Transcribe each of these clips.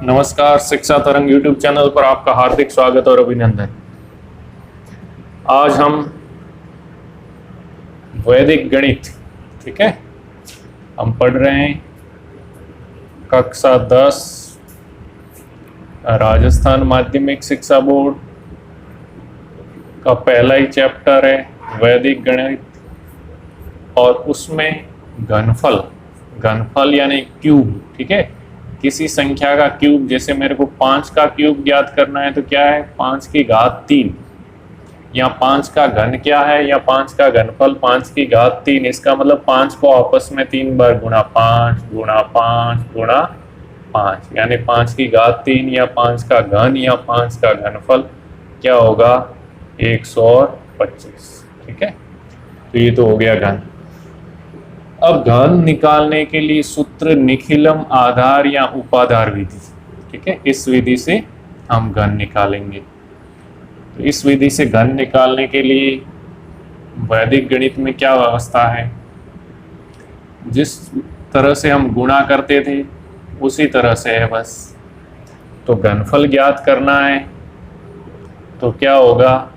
नमस्कार, शिक्षा तरंग यूट्यूब चैनल पर आपका हार्दिक स्वागत और अभिनंदन। आज हम वैदिक गणित, ठीक है, हम पढ़ रहे हैं कक्षा 10 राजस्थान माध्यमिक शिक्षा बोर्ड का पहला ही चैप्टर है वैदिक गणित, और उसमें घनफल यानी क्यूब, ठीक है, किसी संख्या का क्यूब। जैसे मेरे को 5 का क्यूब ज्ञात करना है तो क्या है, 5 की घात 3, या 5 का घन क्या है, या 5 का घनफल 5 की घात 3। इसका मतलब 5 को आपस में 3 बार गुणा 5 गुणा 5 गुणा 5, यानी 5 की घात 3 या 5 का घन या 5 का घनफल क्या होगा, 125, ठीक है। तो ये तो हो गया घन। अब घन निकालने के लिए सूत्र निखिलम आधार या उपाधार विधि, ठीक है, इस विधि से हम घन निकालेंगे। तो इस विधि से घन निकालने के लिए वैदिक गणित में क्या व्यवस्था है, जिस तरह से हम गुणा करते थे उसी तरह से है बस। तो घनफल ज्ञात करना है तो क्या होगा,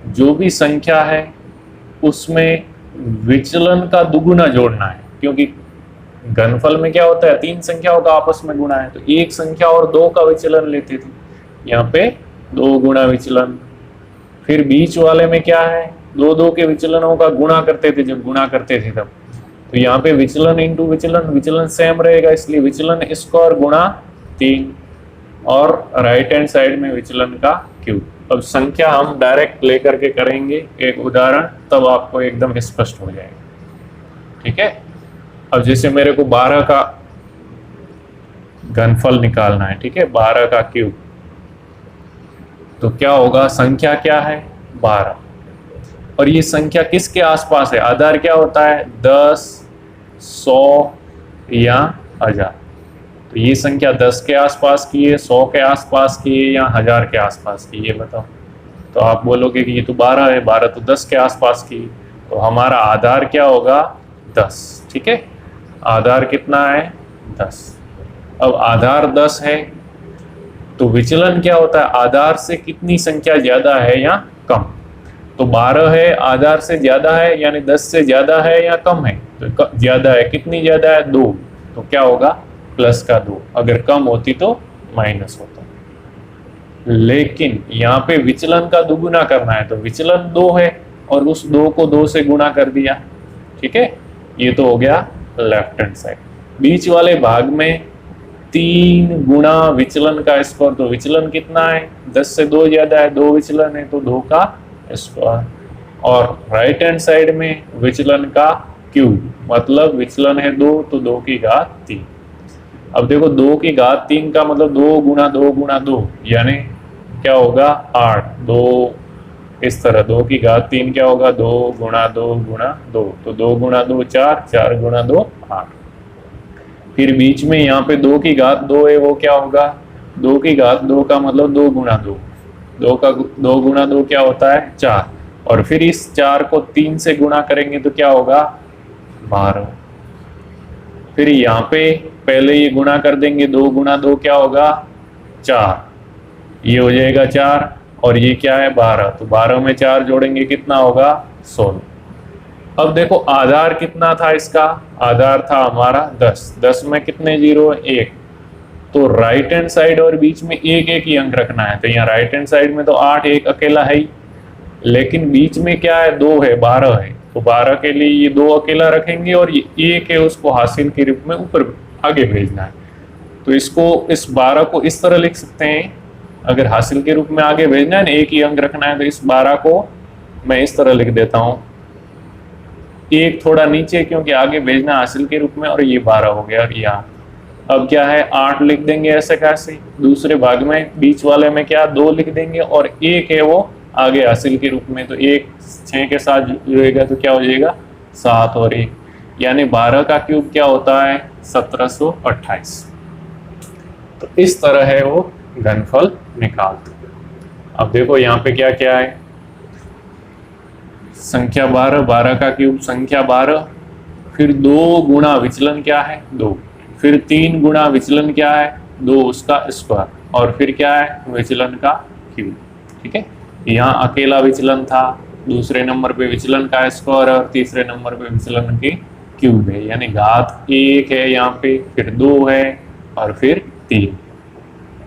जो भी संख्या है उसमें विचलन का दुगुना जोड़ना है, क्योंकि घनफल में क्या होता है, 3 संख्याओं का आपस में गुणा है, तो एक संख्या और 2 का विचलन लेते थे, यहाँ पे 2 गुणा विचलन। फिर बीच वाले में क्या है, 2 के विचलनों का गुणा करते थे जब गुणा करते थे तब, तो यहाँ पे विचलन इंटू विचलन, विचलन सेम रहेगा, इसलिए विचलन स्क्वायर गुणा 3, और राइट हैंड साइड में विचलन का क्यूब। अब संख्या हम डायरेक्ट लेकर के करेंगे एक उदाहरण, तब आपको एकदम स्पष्ट हो जाएगा, ठीक है। अब जैसे मेरे को 12 का घनफल निकालना है, ठीक है, 12 का क्यूब, तो क्या होगा, संख्या क्या है 12, और ये संख्या किसके आसपास है, आधार क्या होता है 10, 100 या 1000। तो ये संख्या 10 के आसपास की है, 100 के आसपास की है, या 1000 के आसपास की, ये बताओ। तो आप बोलोगे कि ये तो 12 है, 12 तो 10 के आसपास की, तो हमारा आधार क्या होगा 10, ठीक है। आधार कितना है 10। अब आधार 10 है तो विचलन क्या होता है, आधार से कितनी संख्या ज्यादा है या कम। तो 12 है, आधार से ज्यादा है, यानी 10 से ज्यादा है या कम है, तो ज्यादा है, कितनी ज्यादा है 2, तो क्या होगा प्लस का 2, अगर कम होती तो माइनस होता। लेकिन यहाँ पे विचलन का दुगुना करना है, तो विचलन 2 है और उस 2 को 2 से गुणा कर दिया, ठीक है, ये तो हो गया लेफ्ट हैंड साइड। बीच वाले भाग में 3 गुणा विचलन का स्क्वायर, तो विचलन कितना है, 10 से 2 ज्यादा है, 2 विचलन है तो 2 का स्क्वायर, और राइट हैंड साइड में विचलन का क्यूब, मतलब विचलन है 2 तो 2 की घात 3। अब देखो 2 की घात 3 का मतलब 2 गुणा 2 गुणा 2, यानी क्या होगा 8, 2 इस तरह 2 की घात 3 क्या होगा 2 गुणा 2 गुणा 2, तो 2 गुणा 2 4, 4 गुणा 2 8। फिर बीच में यहाँ पे 2 की घात 2 है, वो क्या होगा 2 की घात 2 का मतलब 2 गुणा 2, 2 गुणा 2 क्या होता है 4, और फिर इस 4 को 3 से गुणा करेंगे तो क्या होगा 12। फिर यहाँ पे पहले ये गुणा कर देंगे, 2 गुणा 2 क्या होगा 4, ये हो जाएगा 4, और ये क्या है 12, तो 12 में 4 जोड़ेंगे कितना होगा 16। अब देखो आधार कितना था इसका, आधार था हमारा 10, 10 में कितने जीरो है 1, तो राइट हैंड साइड और बीच में एक एक ही अंक रखना है। तो यहाँ राइट हैंड साइड में तो 8 एक अकेला है ही, लेकिन बीच में क्या है 2 है, 12 है, तो 12 के लिए ये 2 अकेला रखेंगे, और ये 1 है उसको हासिल के रूप में ऊपर आगे भेजना है। तो इसको इस 12 को इस तरह लिख सकते हैं, अगर हासिल के रूप में आगे भेजना है ना, एक ही अंक रखना है, तो इस 12 को मैं इस तरह लिख देता हूँ, एक थोड़ा नीचे क्योंकि आगे भेजना हासिल के रूप में, और ये 12 हो गया, और यहाँ अब क्या है 8 लिख देंगे ऐसे कैसे, दूसरे भाग में बीच वाले में क्या 2 लिख देंगे, और 1 है वो आगे हासिल के रूप में, तो 1 6 के साथ जुड़ेगा तो क्या हो जाएगा 7 और 1, यानी 12 का क्यूब क्या होता है 1728। तो इस तरह है वो घनफल निकालते। अब देखो यहाँ पे क्या क्या है, संख्या 12, 12 का क्यूब संख्या 12, फिर 2 गुणा विचलन क्या है 2, फिर 3 गुणा विचलन क्या है 2 उसका स्क्वायर और फिर क्या है विचलन का क्यूब। ठीक है, यहाँ अकेला विचलन था, दूसरे नंबर पे विचलन का स्क्वायर और तीसरे नंबर पे विचलन के क्यूब है, यानी घात 1 है यहाँ पे, फिर 2 है और फिर 3।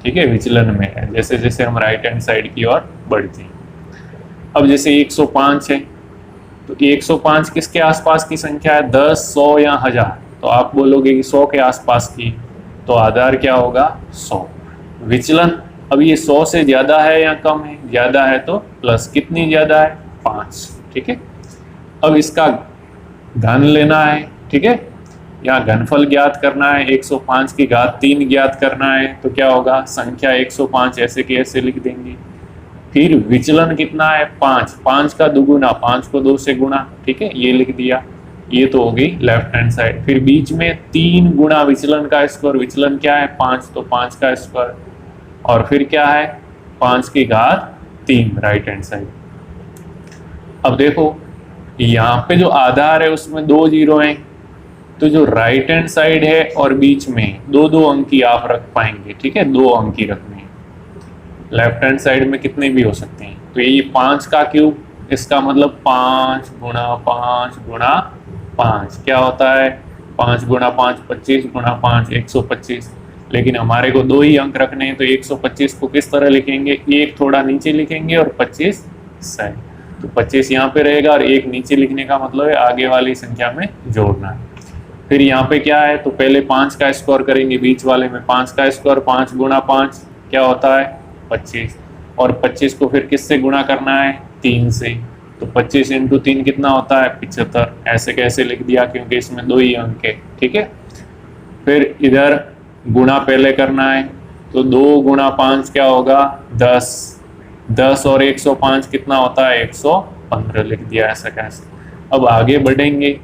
ठीक है, विचलन में है जैसे जैसे हम राइट हैंड साइड की ओर बढ़ते हैं। अब जैसे 105 है, तो 105 किसके आसपास की संख्या है? 10, 100 या 1000? तो आप बोलोगे कि 100 के आसपास की, तो आधार क्या होगा? 100। विचलन अब ये 100 से ज्यादा है या कम है? ज्यादा है तो प्लस, कितनी ज्यादा है? 5। ठीक है, अब इसका घन लेना है। ठीक है, यहाँ घनफल ज्ञात करना है, 105 की घात 3 ज्ञात करना है, तो क्या होगा? संख्या 105 ऐसे के ऐसे लिख देंगे। फिर विचलन कितना है? 5, 5 का दुगुना, 5 को 2 से गुणा। ठीक है, ये लिख दिया, ये तो हो गई लेफ्ट हैंड साइड। फिर बीच में 3 गुणा विचलन का स्क्वायर, विचलन क्या है? 5, तो 5 का स्क्वायर और फिर क्या है? 5 की घात 3 राइट हैंड साइड। अब देखो यहाँ पे जो आधार है उसमें 2 जीरो हैं, तो जो राइट हैंड साइड है और बीच में 2 अंकी आप रख पाएंगे। ठीक है, 2 अंकी रखने हैं। लेफ्ट हैंड साइड में कितने भी हो सकते हैं, तो ये 5 का क्यूब, इसका मतलब 5 गुणा 5 गुणा 5 क्या होता है? 5 गुणा 5 25 गुणा 5 125। लेकिन हमारे को 2 ही अंक रखने हैं, तो 125 को किस तरह लिखेंगे? 1 थोड़ा नीचे लिखेंगे और 25 साइड, तो 25 यहाँ पे रहेगा और 1 नीचे लिखने का मतलब है आगे वाली संख्या में जोड़ना है। फिर यहाँ पे क्या है? तो पहले 5 का स्क्वायर करेंगे, बीच वाले में 5 का स्क्वायर, 5 गुणा 5 क्या होता है? 25, और 25 को फिर किससे गुणा करना है? 3 से, तो 25 इंटू 3 कितना होता है? 75। ऐसे कैसे लिख दिया? क्योंकि इसमें 2 ही अंक है। ठीक है, फिर इधर गुणा पहले करना है, तो 2 गुणा 5 क्या होगा? 10, 10 और 105 कितना होता है? 115 लिख दिया। ऐसा कैसे? अब आगे बढ़ेंगे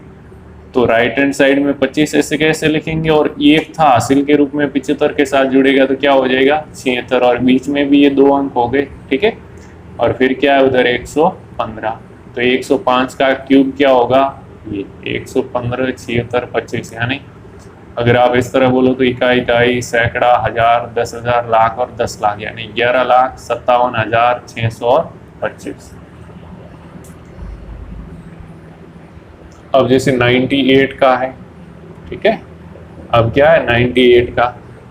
तो राइट हैंड साइड में 25 ऐसे कैसे लिखेंगे, और 1 था हासिल के रूप में 75 के साथ जुड़ेगा तो क्या हो जाएगा? 76, और बीच में भी ये 2 अंक हो गए। ठीक है, और फिर क्या है उधर? 115, तो 105 का क्यूब क्या होगा? ये 115 76 25, यानी अगर आप इस तरह बोलो तो इकाई इकाई सैकड़ा हजार 10,000 लाख और 10 लाख, यानी 11,57,625। अब जैसे 98 का है। ठीक है, अब क्या है 98 का,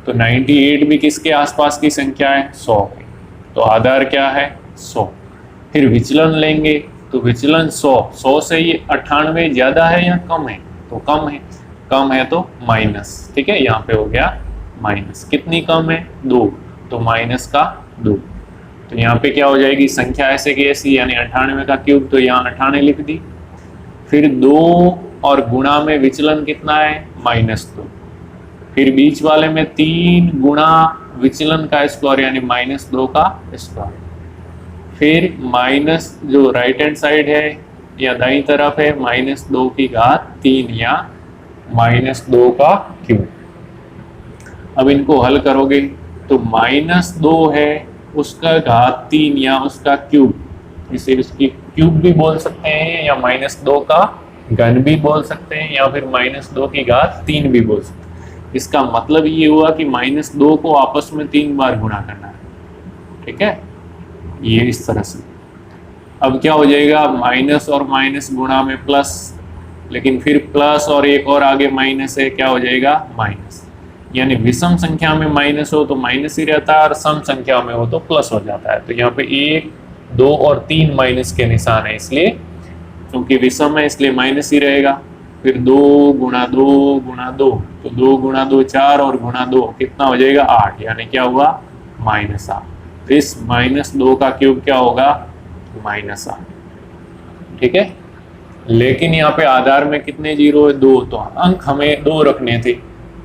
तो 98 भी किसके आसपास की संख्या है? 100 की, तो आधार क्या है? 100। फिर विचलन लेंगे, तो विचलन 100, 100 से ये 98 ज्यादा है या कम है? तो कम है, कम है तो माइनस। ठीक है, यहाँ पे हो गया माइनस, कितनी कम है? 2, तो माइनस का 2, तो यहाँ पे क्या हो जाएगी? संख्या ऐसे की ऐसी, यानी 98 का क्यूब, तो यहाँ 98 लिख दी। फिर 2 और गुणा में विचलन कितना है? -2। फिर बीच वाले में 3 गुणा विचलन का स्क्वायर, यानी -2 का स्क्वायर। फिर माइनस जो राइट हैंड साइड है या दाईं तरफ है, -2 की घात 3 या -2 का क्यूब। अब इनको हल करोगे तो -2 है, उसका घात 3 या उसका क्यूब, इसे उसकी क्यूब भी बोल सकते हैं या -2 का घन भी बोल सकते हैं या फिर -2 की घात 3 भी बोल सकते हैं। इसका मतलब ये हुआ कि -2 को आपस में 3 बार गुणा करना है। ठीक है, ये इस तरह से। अब क्या हो जाएगा? माइनस और माइनस गुणा में प्लस, लेकिन फिर प्लस और एक और आगे माइनस है, क्या हो जाएगा? माइनस। यानी विषम संख्या में माइनस हो तो माइनस ही रहता है और सम संख्या में हो तो प्लस हो जाता है। तो यहाँ पे 1, 2 और 3 माइनस के निशान है, इसलिए क्योंकि विषम है इसलिए माइनस ही रहेगा। फिर 2 गुणा 2 गुणा 2, तो 2 गुणा 2 4 और गुणा 2 कितना हो जाएगा? 8, यानी क्या हुआ? -8। तो इस -2 का क्यूब क्या होगा? -8। ठीक है, लेकिन यहाँ पे आधार में कितने जीरो है? 2, तो अंक हमें 2 रखने थे,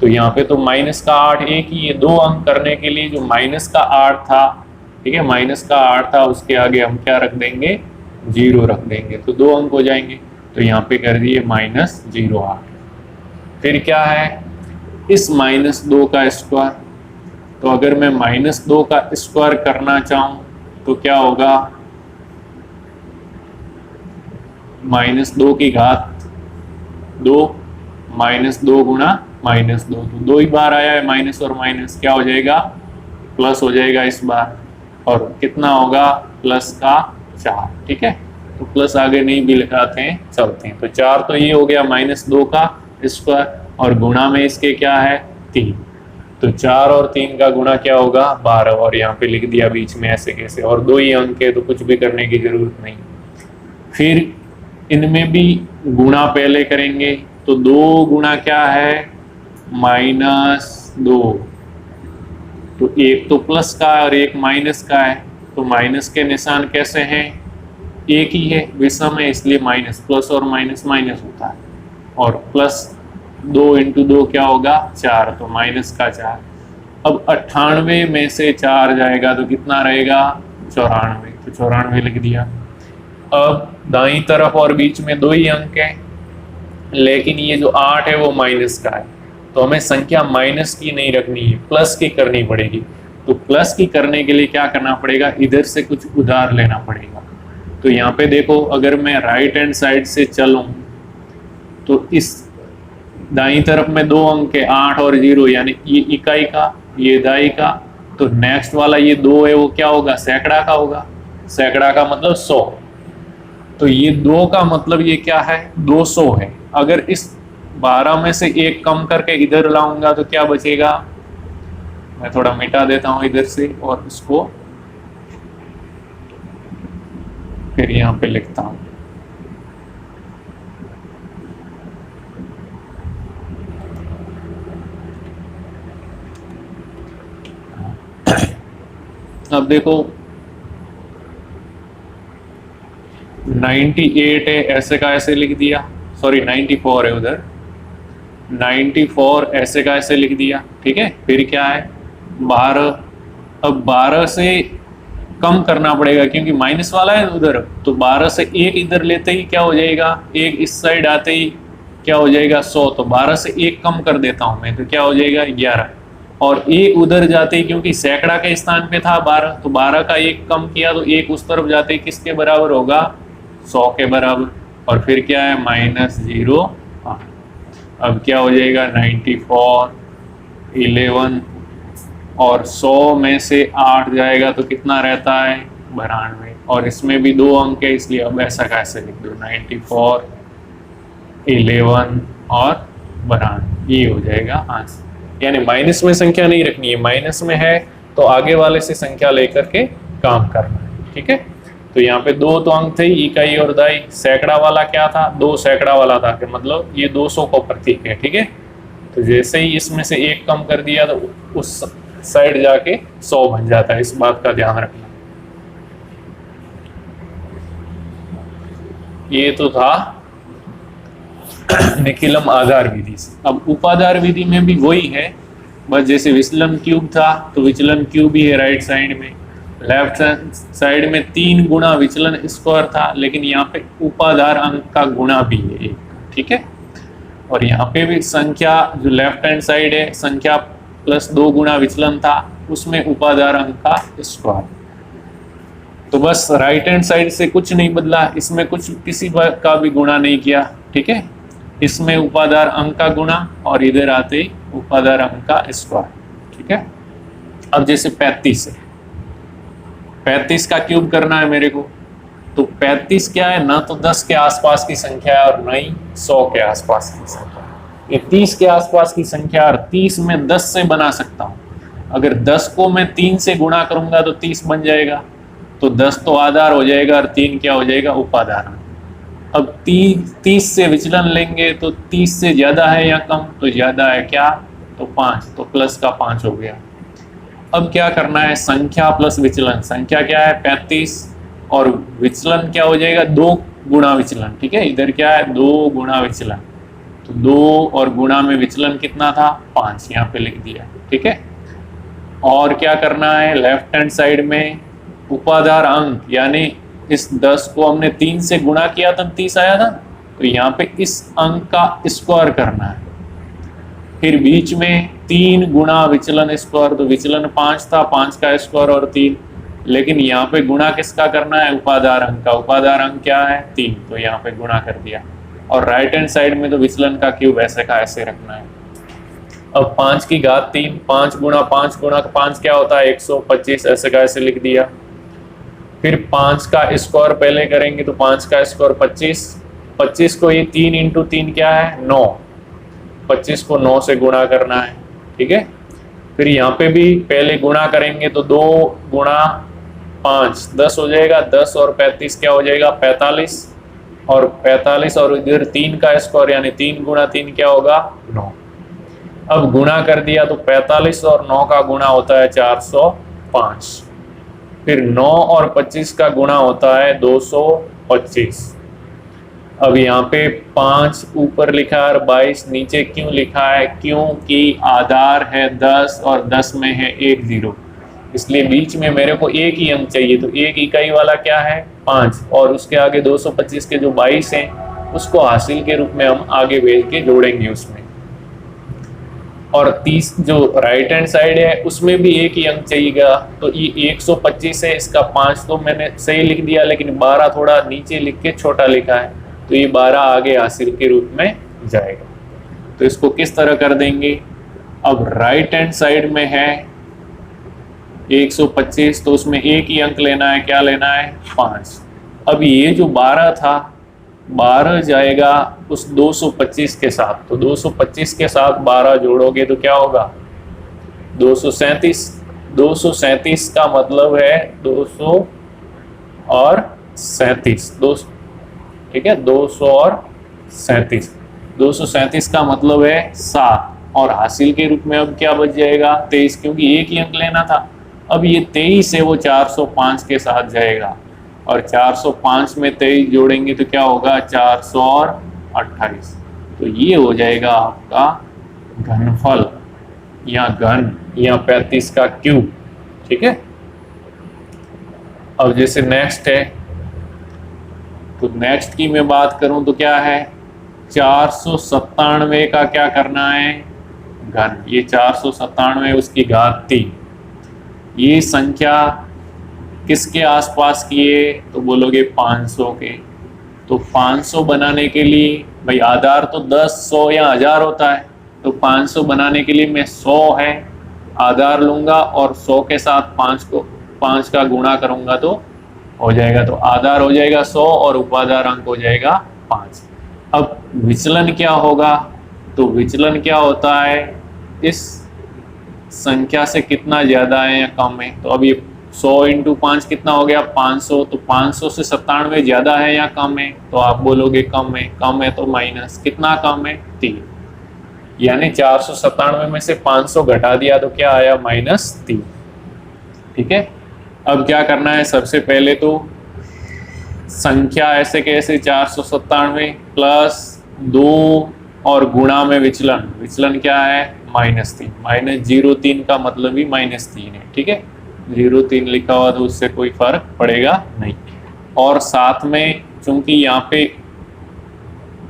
तो यहाँ पे तो -8 एक ही है। 2 अंक करने के लिए जो -8 था, ठीक है, -8 था, उसके आगे हम क्या रख देंगे? 0 रख देंगे, तो 2 अंक हो जाएंगे। तो यहाँ पे कर दिए -08। फिर क्या है? इस -2 का स्क्वायर, तो अगर मैं -2 का स्क्वायर करना चाहूँ तो क्या होगा? -2 की घात 2, -2 गुणा -2, तो 2 ही बार आया है माइनस और माइनस, क्या हो जाएगा प्लस हो जाएगा इस बार, और कितना होगा प्लस का 4। ठीक है, तो प्लस आगे नहीं भी लगाते हैं, चलते हैं। तो 4 तो ये हो गया -2 का स्क्वायर, और गुणा में इसके क्या है 3, तो 4 और 3 का गुणा क्या होगा 12, और यहाँ पे लिख दिया बीच में ऐसे कैसे, और 2 ही अंक है तो कुछ भी करने की जरूरत नहीं। फिर इनमें भी गुणा पहले करेंगे, तो 2 गुणा क्या है -2, तो एक तो प्लस का है और एक माइनस का है, तो माइनस के निशान कैसे हैं, एक ही है, विषम है, इसलिए माइनस, प्लस और माइनस माइनस होता है, और प्लस 2 × 2 क्या होगा 4, तो माइनस का 4। अब 98 में से 4 जाएगा तो कितना रहेगा 94, तो 94 लिख दिया। अब दाईं तरफ और बीच में 2 ही अंक है, लेकिन ये जो 8 है वो माइनस का है, तो हमें संख्या माइनस की नहीं रखनी है, प्लस की करनी पड़ेगी। तो प्लस की करने के लिए क्या करना पड़ेगा, इधर से कुछ उधार लेना पड़ेगा। तो यहाँ पे देखो, अगर मैं राइट हैंड साइड से चलूं तो इस दाईं तरफ में 2 अंक है 8 और 0, यानी ये इकाई का, ये दाई का, तो नेक्स्ट वाला ये 2 है वो क्या होगा सैकड़ा का होगा, सैकड़ा का मतलब 100, तो ये 2 का मतलब ये क्या है 200 है। अगर इस 12 में से 1 कम करके इधर लाऊंगा तो क्या बचेगा, मैं थोड़ा मिटा देता हूं इधर से और इसको फिर यहाँ पे लिखता हूं। अब देखो 98 है, ऐसे का ऐसे लिख दिया, सॉरी 94 है उधर, 94 ऐसे का ऐसे लिख दिया। ठीक है, फिर क्या है 12, अब 12 से कम करना पड़ेगा क्योंकि माइनस वाला है उधर, तो 12 से 1 इधर लेते ही क्या हो जाएगा, 1 इस साइड आते ही क्या हो जाएगा 100, तो 12 से 1 कम कर देता हूं मैं, तो क्या हो जाएगा 11, और 1 उधर जाते ही क्योंकि सैकड़ा के स्थान पे था 12, तो 12 का 1 कम किया तो 1 उस तरफ जाते ही किसके बराबर होगा 100 के बराबर, और फिर क्या है -0। अब क्या हो जाएगा 94, 11 और 100 में से 8 जाएगा तो कितना रहता है 92, और इसमें भी 2 अंक है इसलिए अब ऐसा कैसे लिख दो 94, 11 और 92, ये हो जाएगा आंसर। यानी माइनस में संख्या नहीं रखनी है, माइनस में है तो आगे वाले से संख्या लेकर के काम करना है। ठीक है, तो यहाँ पे 2 तो अंक थे इकाई और दाई, सैकड़ा वाला क्या था 2 सैकड़ा वाला था, कि मतलब ये 200 को प्रतीक है। ठीक है, तो जैसे ही इसमें से 1 कम कर दिया तो उस साइड जाके 100 बन जाता है, इस बात का ध्यान रखना। ये तो था निखिलम आधार विधि से। अब उपाधार विधि में भी वही है, बस जैसे विचलन क्यूब था तो विचलन क्यूब ही है राइट साइड में, लेफ्ट साइड में 3 गुना विचलन स्क्वायर था, लेकिन यहाँ पे उपाधार अंक का गुणा भी है एक। ठीक है, और यहाँ पे भी संख्या जो लेफ्ट हैंड साइड है संख्या प्लस 2 गुना विचलन था, उसमें उपाधार अंक का स्क्वायर। तो बस राइट हैंड साइड से कुछ नहीं बदला, इसमें कुछ किसी का भी गुणा नहीं किया। ठीक है, इसमें उपाधार अंक का गुणा और इधर आते ही उपाधार अंक का स्क्वायर। ठीक है, अब जैसे 35 है, 35 का क्यूब करना है मेरे को, तो 35 क्या है ना, तो 10 के आसपास की संख्या है और न ही 100 के आसपास की संख्या। ये 30 के आसपास की संख्या, और 30 में 10 से बना सकता हूँ। अगर 10 को मैं 3 से गुणा करूंगा तो 30 बन जाएगा, तो 10 तो आधार हो जाएगा और 3 क्या हो जाएगा उपाधार। अब 30 से विचलन लेंगे तो 30 से ज्यादा है या कम, तो ज्यादा है, क्या तो 5, तो प्लस का 5 हो गया। अब क्या करना है, संख्या प्लस विचलन, संख्या क्या है 35 और विचलन क्या हो जाएगा 2 गुणा विचलन। ठीक है, इधर क्या है 2 गुणा विचलन, तो 2 और गुणा में विचलन कितना था 5, यहाँ पे लिख दिया। ठीक है, और क्या करना है, लेफ्ट हैंड साइड में उपाधार अंक, यानी इस 10 को हमने 3 से गुणा किया था 30 आया था, तो यहाँ पे इस अंक का स्क्वायर करना है। फिर बीच में 3 गुणा विचलन स्क्वायर, तो विचलन 5 था, 5 का स्क्वायर और 3, लेकिन यहाँ पे गुणा किसका करना है उपाधार अंक का, उपाधार अंक क्या है 3, तो यहाँ पे गुणा कर दिया। और राइट हैंड साइड में तो विचलन का क्यूब ऐसे का ऐसे रखना है। अब 5 की घात 3, 5 गुणा 5 गुणा 5 क्या होता है 125, ऐसे का ऐसे लिख दिया। फिर 5 का स्क्वायर पहले करेंगे तो 5 का स्क्वायर 25, 25 को ये 3 इंटू 3 क्या है 9, 25 को 9 से गुणा करना है, ठीक है। फिर यहाँ पे भी पहले गुणा करेंगे तो 2 गुणा 5 10 हो जाएगा, 10 और 35 क्या हो जाएगा 45, और 45 और इधर 3 का स्क्वायर यानी 3 गुणा 3 क्या होगा 9। अब गुणा कर दिया तो 45 और 9 का गुणा होता है 405, फिर 9 और 25 का गुणा होता है 225। अब यहाँ पे 5 ऊपर लिखा है और 22 नीचे क्यों लिखा है, क्योंकि आधार है 10 और 10 में है 1 0, इसलिए बीच में मेरे को एक ही अंक चाहिए। तो एक इकाई वाला क्या है 5, और उसके आगे 225 के जो 22 हैं उसको हासिल के रूप में हम आगे भेज के जोड़ेंगे उसमें। और 30 जो राइट हैंड साइड है उसमें भी एक ही अंक चाहिएगा, तो ये 125 है, इसका 5 तो मैंने सही लिख दिया, लेकिन 12 थोड़ा नीचे लिख के छोटा लिखा है, तो ये 12 आगे हासिल के रूप में जाएगा। तो इसको किस तरह कर देंगे, अब राइट हैंड साइड में है 125, तो उसमें एक ही अंक लेना है, क्या लेना है 5। अब ये जो 12 था 12 जाएगा उस 225 के साथ, तो 225 के साथ 12 जोड़ोगे तो क्या होगा 237, 237 का मतलब है 200 और 37, 200, ठीक है 200 और 37, 237 का मतलब है 7, और हासिल के रूप में अब क्या बच जाएगा 23, क्योंकि एक ही अंक लेना था। अब ये 23 है वो 405 के साथ जाएगा, और 405 में 23 जोड़ेंगे तो क्या होगा 428, तो ये हो जाएगा आपका घनफल या घन या 35 का क्यूब, ठीक है। अब जैसे नेक्स्ट है, तो नेक्स्ट की मैं बात करूं तो क्या है 497 का क्या करना है घन, ये 497 उसकी घात 3। ये संख्या किसके आसपास की है, तो बोलोगे 500 के। तो 500 बनाने के लिए भाई आधार तो 10 100 या 1000 होता है, तो 500 बनाने के लिए मैं 100 है आधार लूंगा और 100 के साथ 5 का गुणा करूंगा तो हो जाएगा, तो आधार हो जाएगा 100 और उपाधार अंक हो जाएगा 5। अब विचलन क्या होगा, तो विचलन क्या होता है इस संख्या से कितना ज्यादा है या कम है, तो अब ये 100 इंटू 5 कितना हो गया 500, तो 500 से 97 ज्यादा है या कम है, तो आप बोलोगे कम है तो माइनस कितना कम है 3, यानी 497 में से 500 घटा दिया तो क्या आया -3, ठीक है। अब क्या करना है, सबसे पहले तो संख्या ऐसे कैसे 497 प्लस 2 और गुणा में विचलन, विचलन क्या है -3, -03 का मतलब ही -3 है, ठीक है। 03 लिखा हुआ तो उससे कोई फर्क पड़ेगा नहीं, और साथ में चूंकि यहाँ पे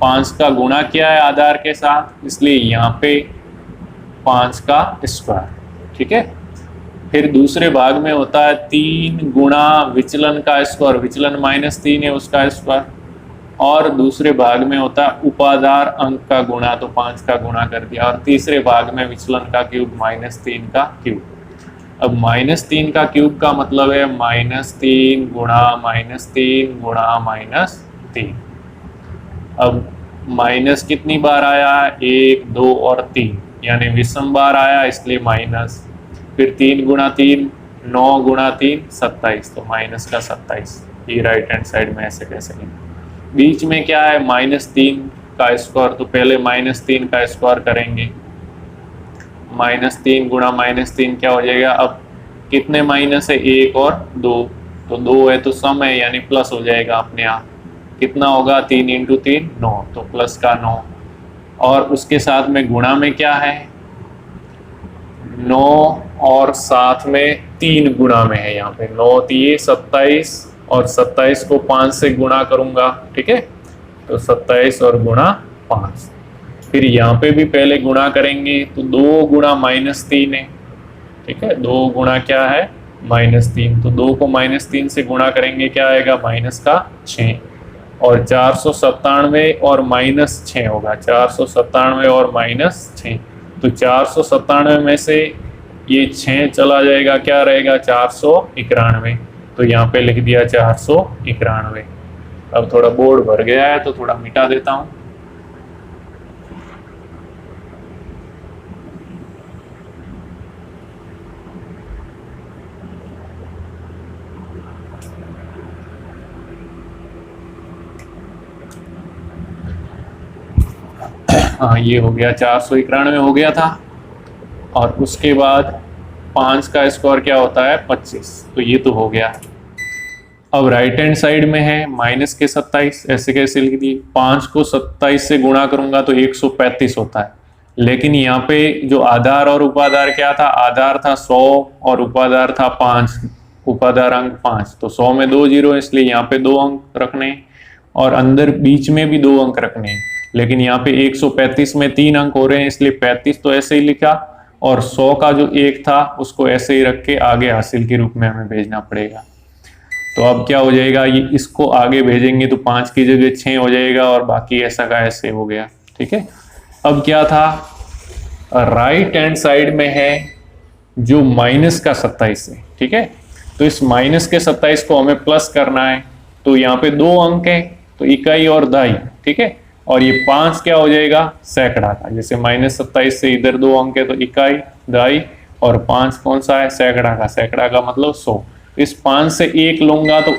5 का गुणा किया है आधार के साथ, इसलिए यहाँ पे 5 का स्क्वायर, ठीक है। फिर दूसरे भाग में होता है 3 गुणा विचलन का स्क्वायर, विचलन -3 है उसका स्क्वायर, और दूसरे भाग में होता है उपाधार अंक का गुणा, तो 5 का गुणा कर दिया, और तीसरे भाग में विचलन का क्यूब -3 का क्यूब। अब -3 का क्यूब का मतलब है -3 गुणा -3 गुणा -3। अब माइनस कितनी बार आया 1 2 और 3, यानी विषम बार आया इसलिए माइनस, फिर 3 गुणा 3 9 गुणा 3 27, तो माइनस का 27, ये राइट हैंड साइड में ऐसे कैसे लिखें। बीच में क्या है -3 का स्क्वायर, तो पहले -3 का स्क्वायर करेंगे, -3 गुणा -3 क्या हो जाएगा, अब कितने माइनस है 1 और 2, तो 2 है तो सम है यानी प्लस हो जाएगा अपने आप, कितना होगा 3 इंटू 3 9, तो प्लस का 9, और उसके साथ में गुणा में क्या है 9 और साथ में 3 गुणा में है, यहाँ पे 9 3 27, और 27 को 5 से गुणा करूंगा, ठीक है, तो 27 और गुणा 5। फिर यहाँ पे भी पहले गुणा करेंगे तो 2 गुणा -3 है, ठीक है, 2 गुणा क्या है -3, तो 2 को -3 से गुणा करेंगे क्या आएगा माइनस का 6, और 497 और -6 होगा, 497 और -6, तो 497 में से ये 6 चला जाएगा, क्या रहेगा 491। तो यहाँ पे लिख दिया 491। अब थोड़ा बोर्ड भर गया है तो थोड़ा मिटा देता हूँ। हाँ, ये हो गया 491 हो गया था। और उसके बाद 5 का स्क्वायर क्या होता है 25, तो ये तो हो गया। अब राइट हैंड साइड में है माइनस के 27, ऐसे कैसे लिख दिए, 5 को 27 से गुणा करूंगा तो 135 होता है। लेकिन यहाँ पे जो आधार और उपाधार क्या था, आधार था 100 और उपाधार था 5, उपाधार अंक 5, तो 100 में 2 जीरो इसलिए यहाँ पे 2 अंक रखने और अंदर बीच में भी 2 अंक रखने। लेकिन यहाँ पे 135 में 3 अंक हो रहे हैं इसलिए 35 तो ऐसे ही लिखा, और 100 का जो 1 था उसको ऐसे ही रख के आगे हासिल के रूप में हमें भेजना पड़ेगा। तो अब क्या हो जाएगा, ये इसको आगे भेजेंगे तो 5 की जगह 6 हो जाएगा और बाकी ऐसा का ऐसे हो गया। ठीक है, अब क्या था, राइट हैंड साइड में है जो माइनस का 27 है। ठीक है, तो इस माइनस के 27 को हमें प्लस करना है, तो यहाँ पे 2 अंक है तो इकाई और दाई। ठीक है, और ये 5 क्या हो जाएगा सैकड़ा का, जैसे -27 से इधर 2 अंक है तो इकाई दाई, और 5 कौन सा है सैकड़ा का, सैकड़ा का मतलब 100। इस 5 से 1 लूंगा तो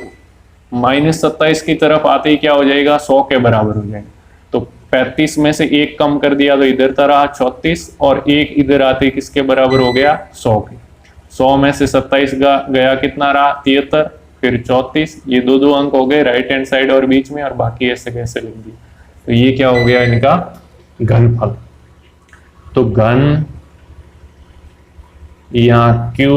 -27 की तरफ आते ही क्या हो जाएगा 100 के बराबर हो जाएगा। तो 35 में से 1 कम कर दिया तो इधर था रहा 34, और 1 इधर आते ही किसके बराबर हो गया 100 के। 100 में से 27 गया कितना रहा 73, फिर 34, ये 2 अंक हो गए राइट हैंड साइड और बीच में, और बाकी ऐसे कैसे लिख दिए। तो ये क्या हो गया इनका घनफल। तो घन या Q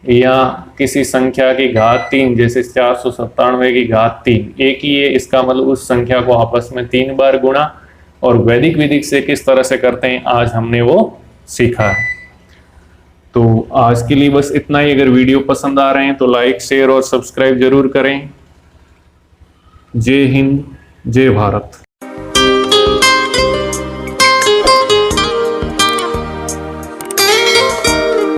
या किसी संख्या की घात 3, जैसे 497 की घात 3 एक ही है, इसका मतलब उस संख्या को आपस में 3 बार गुणा, और वैदिक विधि से किस तरह से करते हैं आज हमने वो सीखा है। तो आज के लिए बस इतना ही। अगर वीडियो पसंद आ रहे हैं तो लाइक शेयर और सब्सक्राइब जरूर करें। जय हिंद, जय भारत।